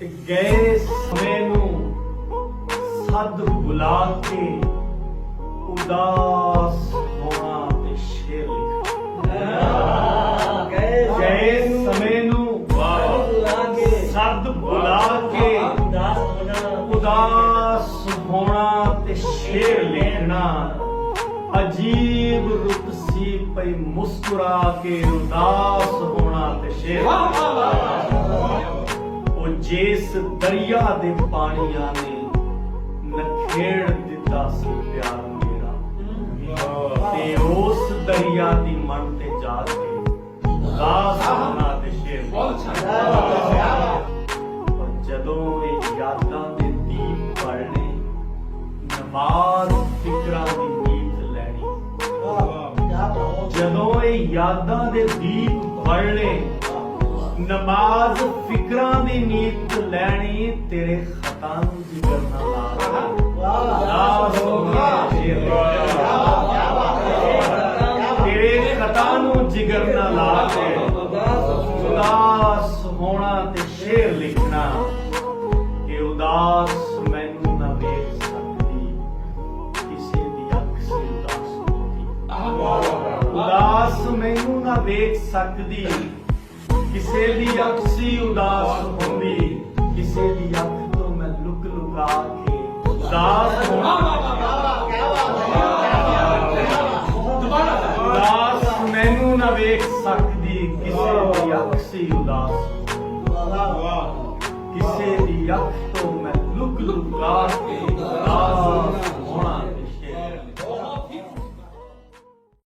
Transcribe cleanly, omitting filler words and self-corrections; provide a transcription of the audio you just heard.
ਗਏ ਸਮੇਂ ਨੂੰ ਸੱਦ ਬੁਲਾ ਕੇ ਉਦਾਸ ਹੋਣਾ ਤੇ ਸ਼ੇਰ ਲਿਖਣਾ। ਗਏ ਸਮੇਂ ਨੂੰ ਸੱਦ ਬੁਲਾ ਕੇ ਉਦਾਸ ਹੋਣਾ ਤੇ ਸ਼ੇਰ ਲਿਖਣਾ। ਅਜੀਬ ਰੁੱਤ ਸੀ ਪਈ ਮੁਸਕਰਾ ਕੇ ਉਦਾਸ ਹੋਣਾ ਤੇ ਸ਼ੇਰ ਉਹ ਜਿਸ ਦਰਿਆ ਦੇ ਪਾਣੀਆਂ ਨੇ ਨਖੇੜ ਦਿੱਤਾ ਸੀ ਪਿਆਰ ਮੇਰਾ, ਤੇ ਉਸ ਦਰਿਆ ਦੀ ਮਨ ਤੇ ਜਾ ਕੇ ਉਦਾਸ ਹੋਣਾ ਤੇ ਸ਼ੇਰ। ਔਰ ਜਦੋਂ ਇਹ ਯਾਦਾਂ ਦੇ ਦੀਪ ਪੜਨੇ, ਨਮਾਜ਼ ਫਿਕਰਾਂ ਦੀ ਨੀਤ ਲੈਣੀ। ਜਦੋਂ ਇਹ ਯਾਦਾਂ ਦੇ ਦੀਪ ਪੜਨੇ, ਨਮਾਜ਼ ਫਿਕਰਾਂ ਦੀ ਨੀਤ ਲੈਣੀ। ਤੇਰੇ ਖਤਾ ਨੂੰ ਜ਼ਿਕਰ ਨਾ ਲਾ, ਤੇਰੇ ਖਤਾ ਨੂੰ ਜਿਗਰ ਨਾ ਲਾ ਕੇ ਉਦਾਸ ਹੋਣਾ ਤੇ ਸ਼ੇਰ ਲਿਖਣਾ। ਕਿ ਉਦਾਸ ਮੈਨੂੰ ਨਾ ਵੇਖ ਸਕਦੀ, ਕਿਸੇ ਦੀ ਅੱਖ ਸੀ ਉਦਾਸ ਹੁੰਦੀ। ਉਦਾਸ ਮੈਨੂੰ ਨਾ ਵੇਖ ਸਕਦੀ, ਕਿਸੇ ਦੀ ਅੱਖ ਸੀ ਉਦਾਸ ਹੁੰਦੀ। ਕਿਸੇ ਦੀ ਅੱਖ ਤੋਂ ਮੈਂ ਲੁਕ ਲੁਕਾ ਕੇ ਉਦਾਸ ਹੋਣਾ। ਉਦਾਸ ਮੈਨੂੰ ਨਾ ਵੇਖ ਸਕਦੀ, ਕਿਸੇ ਦੀ ਅੱਖ ਸੀ ਉਦਾਸ ਹੁੰਦੀ। ਕਿਸੇ ਦੀ ਅੱਖ ਤੋਂ ਮੈਂ ਲੁਕ ਲੁਕਾ ਕੇ ਉਦਾਸ